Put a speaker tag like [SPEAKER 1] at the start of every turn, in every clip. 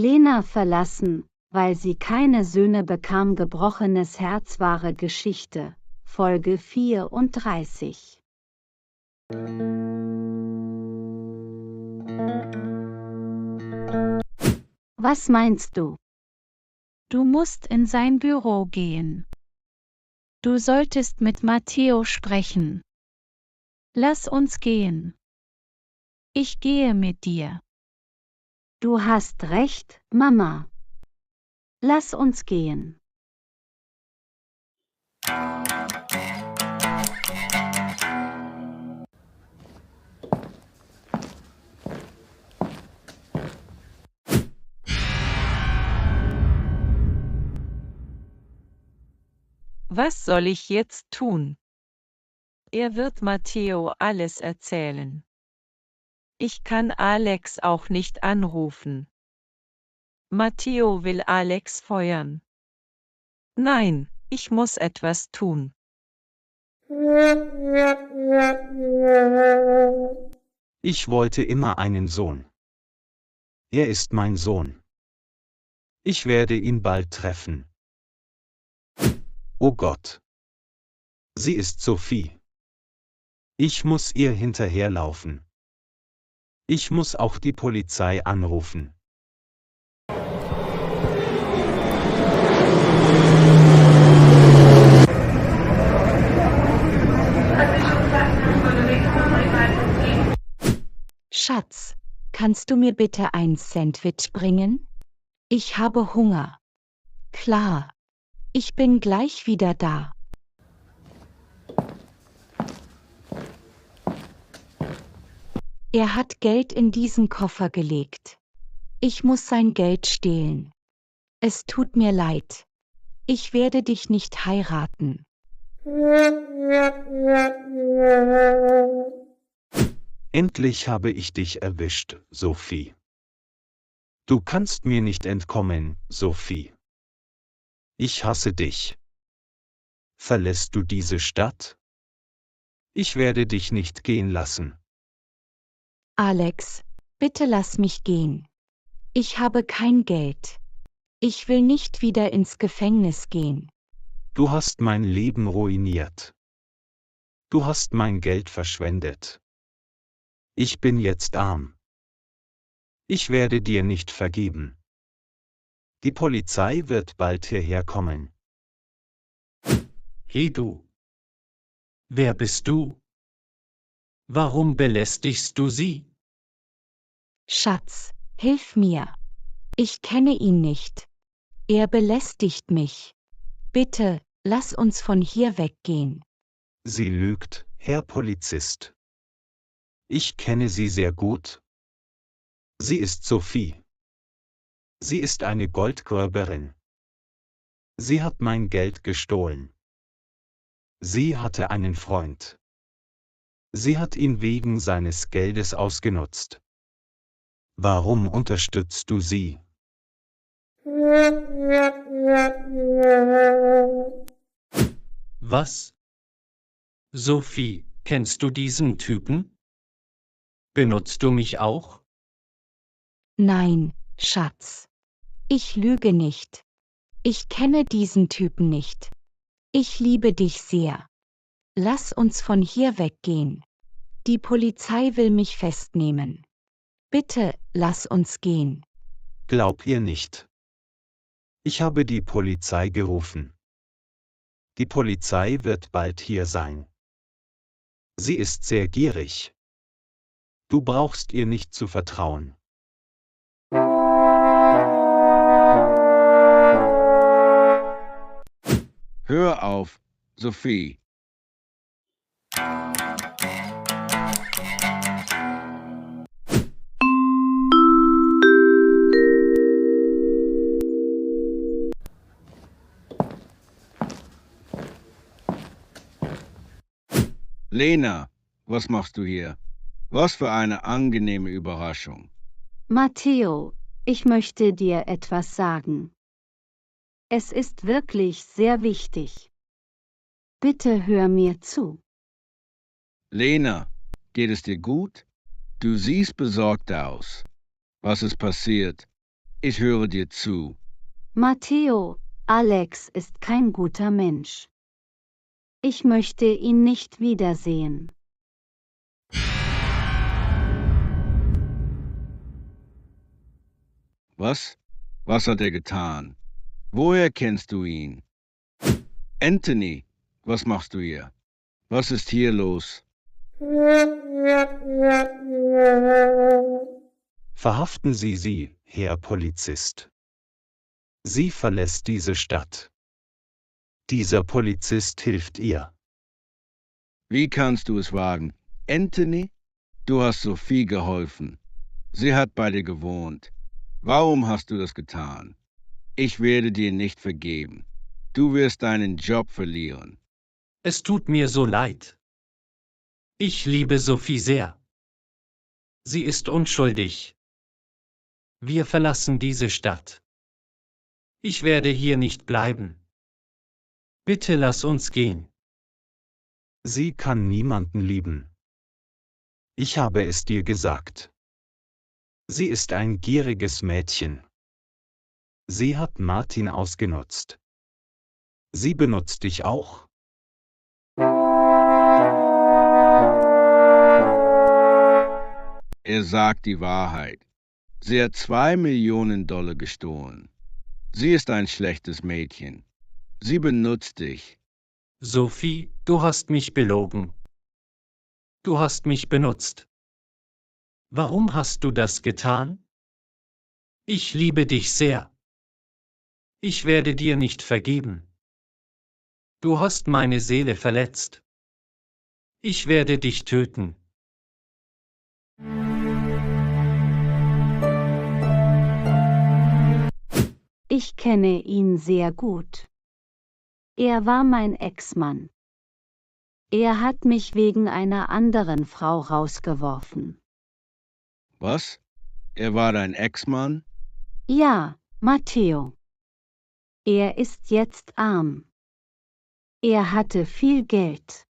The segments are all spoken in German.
[SPEAKER 1] Lena verlassen, weil sie keine Söhne bekam. Gebrochenes Herz. Wahre Geschichte. Folge 34. Was meinst du?
[SPEAKER 2] Du musst in sein Büro gehen. Du solltest mit Matteo sprechen. Lass uns gehen. Ich gehe mit dir.
[SPEAKER 1] Du hast recht, Mama. Lass uns gehen.
[SPEAKER 3] Was soll ich jetzt tun? Er wird Matteo alles erzählen. Ich kann Alex auch nicht anrufen. Matteo will Alex feuern. Nein, ich muss etwas tun.
[SPEAKER 4] Ich wollte immer einen Sohn. Er ist mein Sohn. Ich werde ihn bald treffen. Oh Gott. Sie ist Sophie. Ich muss ihr hinterherlaufen. Ich muss auch die Polizei anrufen.
[SPEAKER 2] Schatz, kannst du mir bitte ein Sandwich bringen? Ich habe Hunger. Klar. Ich bin gleich wieder da. Er hat Geld in diesen Koffer gelegt. Ich muss sein Geld stehlen. Es tut mir leid. Ich werde dich nicht heiraten.
[SPEAKER 4] Endlich habe ich dich erwischt, Sophie. Du kannst mir nicht entkommen, Sophie. Ich hasse dich. Verlässt du diese Stadt? Ich werde dich nicht gehen lassen.
[SPEAKER 2] Alex, bitte lass mich gehen. Ich habe kein Geld. Ich will nicht wieder ins Gefängnis gehen.
[SPEAKER 4] Du hast mein Leben ruiniert. Du hast mein Geld verschwendet. Ich bin jetzt arm. Ich werde dir nicht vergeben. Die Polizei wird bald hierher kommen.
[SPEAKER 5] Hey du! Wer bist du? Warum belästigst du sie?
[SPEAKER 2] Schatz, hilf mir. Ich kenne ihn nicht. Er belästigt mich. Bitte, lass uns von hier weggehen.
[SPEAKER 4] Sie lügt, Herr Polizist. Ich kenne sie sehr gut. Sie ist Sophie. Sie ist eine Goldgräberin. Sie hat mein Geld gestohlen. Sie hatte einen Freund. Sie hat ihn wegen seines Geldes ausgenutzt. Warum unterstützt du sie?
[SPEAKER 5] Was? Sophie, kennst du diesen Typen? Benutzt du mich auch?
[SPEAKER 2] Nein, Schatz. Ich lüge nicht. Ich kenne diesen Typen nicht. Ich liebe dich sehr. Lass uns von hier weggehen. Die Polizei will mich festnehmen. Bitte, lass uns gehen.
[SPEAKER 4] Glaub ihr nicht. Ich habe die Polizei gerufen. Die Polizei wird bald hier sein. Sie ist sehr gierig. Du brauchst ihr nicht zu vertrauen.
[SPEAKER 6] Hör auf, Sophie. Lena, was machst du hier? Was für eine angenehme Überraschung.
[SPEAKER 1] Matteo, ich möchte dir etwas sagen. Es ist wirklich sehr wichtig. Bitte hör mir zu.
[SPEAKER 6] Lena, geht es dir gut? Du siehst besorgt aus. Was ist passiert? Ich höre dir zu.
[SPEAKER 1] Matteo, Alex ist kein guter Mensch. Ich möchte ihn nicht wiedersehen.
[SPEAKER 6] Was? Was hat er getan? Woher kennst du ihn? Anthony, was machst du hier? Was ist hier los?
[SPEAKER 4] Verhaften Sie sie, Herr Polizist. Sie verlässt diese Stadt. Dieser Polizist hilft ihr.
[SPEAKER 6] Wie kannst du es wagen? Anthony? Du hast Sophie geholfen. Sie hat bei dir gewohnt. Warum hast du das getan? Ich werde dir nicht vergeben. Du wirst deinen Job verlieren.
[SPEAKER 5] Es tut mir so leid. Ich liebe Sophie sehr. Sie ist unschuldig. Wir verlassen diese Stadt. Ich werde hier nicht bleiben. Bitte lass uns gehen.
[SPEAKER 4] Sie kann niemanden lieben. Ich habe es dir gesagt. Sie ist ein gieriges Mädchen. Sie hat Martin ausgenutzt. Sie benutzt dich auch.
[SPEAKER 6] Er sagt die Wahrheit. Sie hat $2 Millionen gestohlen. Sie ist ein schlechtes Mädchen. Sie benutzt dich.
[SPEAKER 5] Sophie, du hast mich belogen. Du hast mich benutzt. Warum hast du das getan? Ich liebe dich sehr. Ich werde dir nicht vergeben. Du hast meine Seele verletzt. Ich werde dich töten.
[SPEAKER 1] Ich kenne ihn sehr gut. Er war mein Ex-Mann. Er hat mich wegen einer anderen Frau rausgeworfen.
[SPEAKER 6] Was? Er war dein Ex-Mann?
[SPEAKER 1] Ja, Matteo. Er ist jetzt arm. Er hatte viel Geld.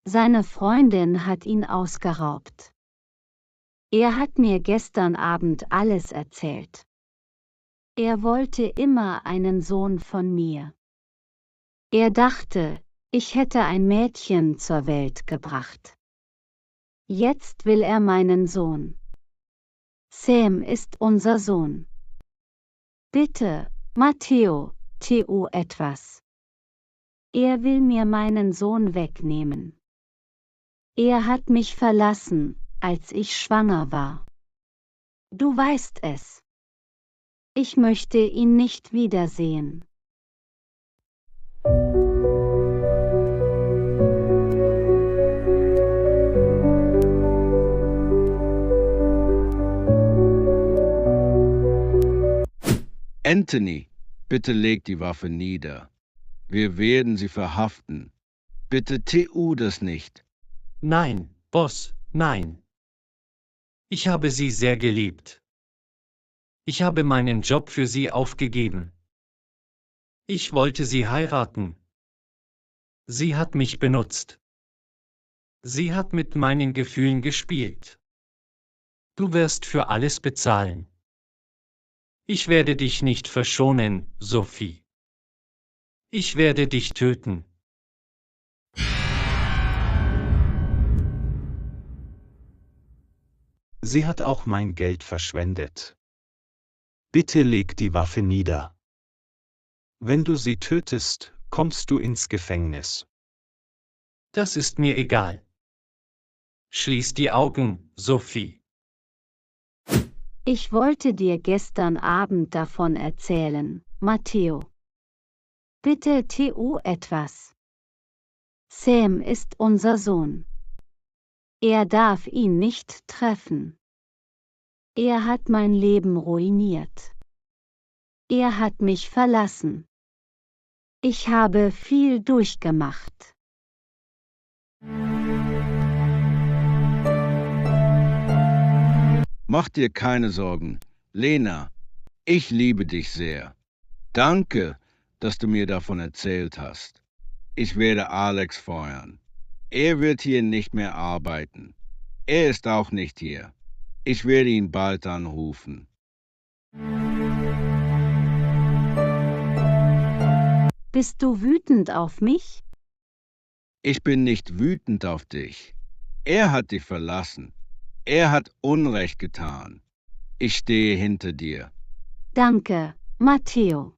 [SPEAKER 1] Seine Freundin hat ihn ausgeraubt. Er hat mir gestern Abend alles erzählt. Er wollte immer einen Sohn von mir. Er dachte, ich hätte ein Mädchen zur Welt gebracht. Jetzt will er meinen Sohn. Sam ist unser Sohn. Bitte, Matteo, tu etwas. Er will mir meinen Sohn wegnehmen. Er hat mich verlassen, als ich schwanger war. Du weißt es. Ich möchte ihn nicht wiedersehen.
[SPEAKER 6] Anthony, bitte leg die Waffe nieder. Wir werden sie verhaften. Bitte tu das nicht.
[SPEAKER 5] Nein, Boss, nein. Ich habe sie sehr geliebt. Ich habe meinen Job für sie aufgegeben. Ich wollte sie heiraten. Sie hat mich benutzt. Sie hat mit meinen Gefühlen gespielt. Du wirst für alles bezahlen. Ich werde dich nicht verschonen, Sophie. Ich werde dich töten.
[SPEAKER 4] Sie hat auch mein Geld verschwendet. Bitte leg die Waffe nieder. Wenn du sie tötest, kommst du ins Gefängnis.
[SPEAKER 5] Das ist mir egal. Schließ die Augen, Sophie.
[SPEAKER 1] Ich wollte dir gestern Abend davon erzählen, Matteo. Bitte tu etwas. Sam ist unser Sohn. Er darf ihn nicht treffen. Er hat mein Leben ruiniert. Er hat mich verlassen. Ich habe viel durchgemacht.
[SPEAKER 6] Mach dir keine Sorgen. Lena, ich liebe dich sehr. Danke, dass du mir davon erzählt hast. Ich werde Alex feuern. Er wird hier nicht mehr arbeiten. Er ist auch nicht hier. Ich werde ihn bald anrufen.
[SPEAKER 1] Bist du wütend auf mich?
[SPEAKER 6] Ich bin nicht wütend auf dich. Er hat dich verlassen. Er hat Unrecht getan. Ich stehe hinter dir.
[SPEAKER 1] Danke, Matteo.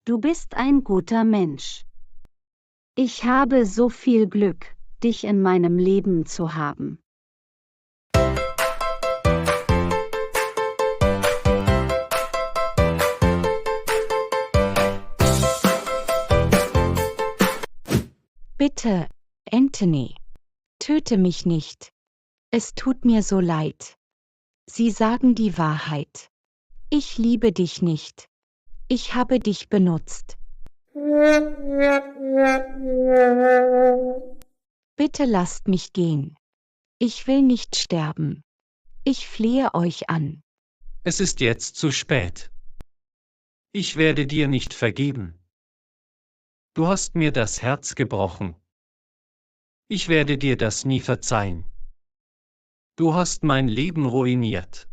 [SPEAKER 1] Du bist ein guter Mensch. Ich habe so viel Glück, dich in meinem Leben zu haben.
[SPEAKER 2] Bitte, Anthony. Töte mich nicht. Es tut mir so leid. Sie sagen die Wahrheit. Ich liebe dich nicht. Ich habe dich benutzt. Bitte lasst mich gehen. Ich will nicht sterben. Ich flehe euch an.
[SPEAKER 5] Es ist jetzt zu spät. Ich werde dir nicht vergeben. Du hast mir das Herz gebrochen. Ich werde dir das nie verzeihen. Du hast mein Leben ruiniert.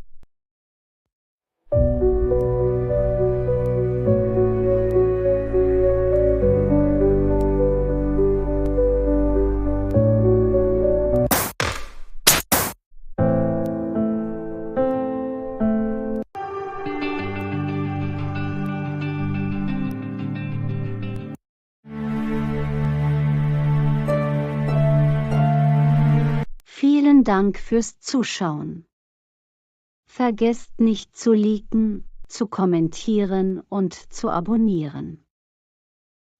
[SPEAKER 1] Vielen Dank fürs Zuschauen. Vergesst nicht zu liken, zu kommentieren und zu abonnieren.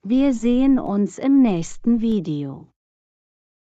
[SPEAKER 1] Wir sehen uns im nächsten Video.